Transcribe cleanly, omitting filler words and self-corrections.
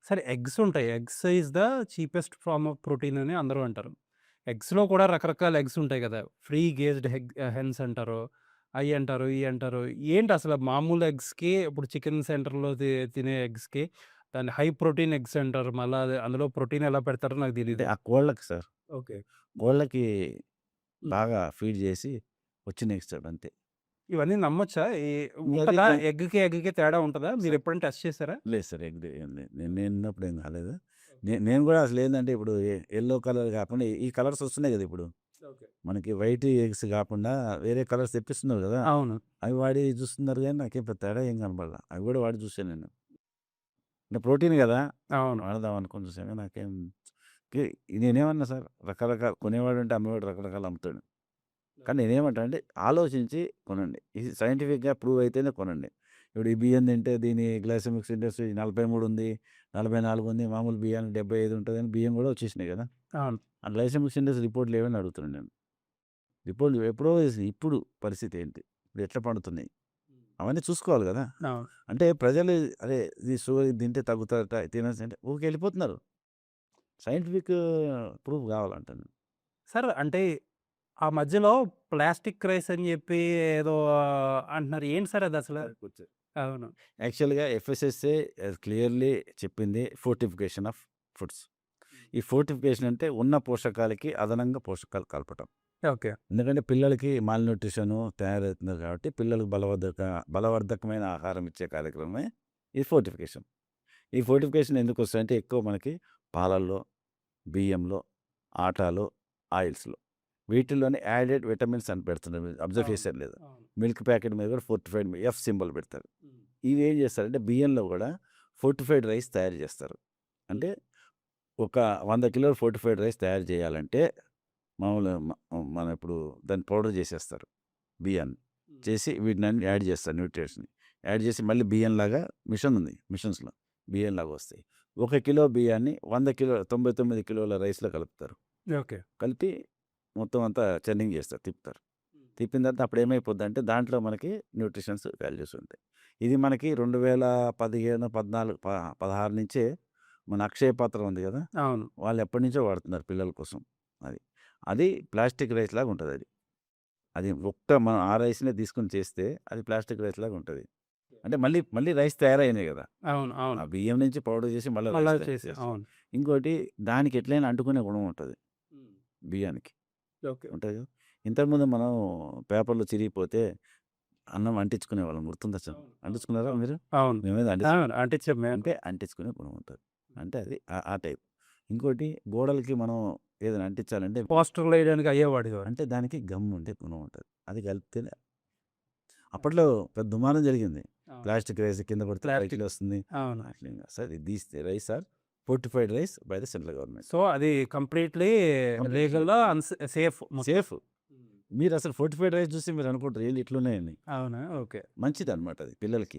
సరే ఎగ్స్ ఉంటాయి. Eggs is the cheapest form of protein అని అందరూ అంటారు. ఎగ్స్‌లో కూడా రకరకాల ఎగ్స్ ఉంటాయి గదా! ఫ్రీ గేజ్డ్ హెన్స్ అంటారు. అయి అంటారు, ఇయి అంటారు. ఏంటి అసల మామూలు ఎగ్స్‌కి ఇప్పుడు చికెన్ సెంటర్‌లో తినే ఎగ్స్‌కి దాన్ని హై ప్రోటీన్ ఎగ్స్ అంటారు. మళ్ళా అది అందులో ప్రోటీన్ ఎలా పెడతారో నాకు అంటే తెలీదు. ఆ కోళ్ళకి సార్. ఓకే. కోళ్ళకి హ్మ్. బాగా ఫీడ్ చేసి వచ్చిన ఇస్తాడు అంతే. ఇవన్నీ నమ్మొచ్చా? ఇంగ అది ఉంటదా? నమ్ ఎగ్‌కి తేడా ఉంటదా? సార్ మీరెప్పుడైనా టెస్ట్ చేసారా? లేదు సార్. ఎగ్ ఏం లేదు. నేనున్నప్పుడు ఏం కాలేదు. నేను కూడా అసలేందంటే ఇప్పుడు యెల్లో కలర్ కాకుండా ఈ కలర్స్ వస్తున్నాయి కదా ఇప్పుడు. ఓకే. మనకి వైట్ ఎగ్స్ కాకుండా వేరే కలర్స్ తెప్పిస్తున్నారు కదా! అవును. అవి వాడి చూస్తున్నారు గానీ నాకేం పెద్ద తేడా ఏం కనపడలా. అవి కూడా వాడి చూసాను నేను. అంటే ప్రోటీన్ కదా! అవును. వాడదాం అనుకోని చూసాను గానీ నాకేం కి నేనేమన్నా సార్ రకరకాల కొనేవాడుంటే అమ్మేవాడు రకరకాలు అమ్ముతాడు. కానీ నేనేమంటా అంటే ఆలోచించి కొనండి. ఇది సైంటిఫిక్‌గా ప్రూవ్ అయితేనే కొనండి. ఇప్పుడు ఈ బియ్యం తింటే దీని గ్లైసెమిక్ ఇండెక్స్ 43 ఉంది, 44 ఉంది. మామూలు బియ్యానికి 75 ఉంటదని బియ్యం కూడా వచ్చేసినాయి కదా! అవును. ఆ గ్లైసెమిక్ ఇండెక్స్ రిపోర్ట్‌లు ఏవని అడుగుతున్నాను నేను. రిపోర్ట్‌లు ఎప్పుడో వేసినాయి. ఇప్పుడు పరిస్థితి ఏంటి? ఇప్పుడు ఎట్లా పండుతున్నాయి? అవన్నీ చూసుకోవాలి కదా! అవును. అంటే ప్రజలు అరే! ఇది షుగర్ ఇది తింటే తగ్గుతాదట తినేసి అంటే ఊరికే వెళ్ళిపోతున్నారు. Scientific proof కావాలంటాను. సార్ అంటే ఆ మధ్యలో ప్లాస్టిక్ రైస్ అని జెప్పి ఏదో అంటున్నారు. ఏంటి సార్ అదసల? అవును. యాక్చువల్‌గా ఎఫ్ఎస్ఎస్‌ఏ క్లియర్‌లీ చెప్పింది ఫోర్టిఫికేషన్ ఆఫ్ ఫుడ్స్. ఈ ఫోర్టిఫికేషన్ అంటే ఉన్న పోషకాలకి అదనంగా పోషకాలు కలపటం. ఓకే. ఎందుకంటే పిల్లలకి మాల్‌న్యూట్రిషను తయారవుతుంది కాబట్టి పిల్లలకు బలవర్ధకమైన ఆహారం ఇచ్చే కార్యక్రమమే ఈ ఫోర్టిఫికేషన్. ఈ ఫోర్టిఫికేషన్ ఎందుకొస్తాయంటే ఎక్కువ మనకి పాలల్లో, బియ్యంలో, ఆటాలో, ఆయిల్స్‌లో వీటిల్లోనే యాడెడ్ విటమిన్స్ అని పెడుతున్నారు. మీరు అబ్జర్వ్ అవును. చేశారో లేదో? అవును. మిల్క్ ప్యాకెట్ మీద కూడా ఫోర్టిఫైడ్ ఎఫ్ సింబల్ పెడతారు. హ్మ్. ఇవి ఏం చేస్తారంటే బియ్యంలో కూడా ఫోర్టిఫైడ్ రైస్ తయారు చేస్తారు. హ్మ్. అంటే ఒక 100 కిలోల ఫోర్టిఫైడ్ రైస్ తయారు చేయాలంటే మామూలుగా మనం ఇప్పుడు దాన్ని పౌడర్ చేసేస్తారు బియ్యాన్ని. హ్మ్. చేసి వీటినన్ని యాడ్ చేస్తారు న్యూట్రియంట్స్‌ని. యాడ్ చేసి మళ్ళీ బియ్యంలాగా మిషన్ ఉంది. మిషన్స్‌లో బియ్యంలాగా వస్తాయి. 1 కిలో బియ్యాన్ని 100 కిలో 99 కిలోల రైస్‌లో కలుపుతారు. ఓకే. కలిపి మొత్తం అంతా చర్నింగ్ చేస్తారు. తిప్పుతారు. హ్మ్. తిప్పిన తర్వాత అప్పుడు ఏమైపోద్దంటే దాంట్లో మనకి న్యూట్రిషన్స్ వాల్యూస్ ఉంటాయి. ఇది మనకి 2015, 14 16 నుంచే మన అక్షయ పాత్ర ఉంది గదా! అవును. వాళ్ళు ఎప్పటినుంచో వాడుతున్నారు పిల్లల కోసం. అది. అది ప్లాస్టిక్ రైస్ లాగా ఉంటదది. అది ఒక్క మనం ఆ రైస్‌నే తీసుకొని చేస్తే అది ప్లాస్టిక్ రైస్ లాగా ఉంటది. అంటే మళ్ళీ మళ్ళీ రైస్ తయారయినాయి గదా! అవును. ఆ అవును. బియ్యం నుంచి పౌడర్ చేసి మళ్ళా మళ్ళా రైస్ తయారు చేసి చేస్తారు. అవును. ఇంకోటి దానికి ఎట్లైనా అంటుకునే గుణం ఉంటది హ్మ్. బియ్యానికి. ఓకే. ఉంటది కదా! ఇంతకుముందు మనం పేపర్‌లో చిరిగిపోతే అన్నం అంటించుకునేవాళ్ళం గుర్తుందా సార్? అవును. అవును. అంటించుకున్నారా అవును. మీరు? అవును. మేమైతే అవును. అంటించాం మేము అంటే కూడా. అంటించుకునే గుణం ఉంటది. అంటే అది ఆ టైప్. ఇంకోటి గోడలకి మనం ఏదైనా అంటించాలంటే పోస్టర్‌లు ఎయడానికి అయ్యే వాడేవారు. అంటే దానికి గమ్ ఉండే గుణం ఉంటది. అది కలిపితేనే అప్పట్లో పెద్ద దుమారం జరిగింది. అవును. ప్లాస్టిక్ రైస్ కింద పడితే ప్లాస్టిక్. పైకిలొస్తుంది. అవును. అట్లా sir these rice or fortified rice by the central government. So, అది కంప్లీట్‌లీ కంప్లీట్‌లీ లీగల్‌గా సేఫ్ మొత్తం. సేఫ్. హ్మ్. మీరసలు ఫోర్టిఫైడ్ రైస్ చూసి మీరనుకుంటారు ఏంది ఇట్లున్నాయని. అవునా? ఓకే. మంచిదనమాట అది పిల్లలకి.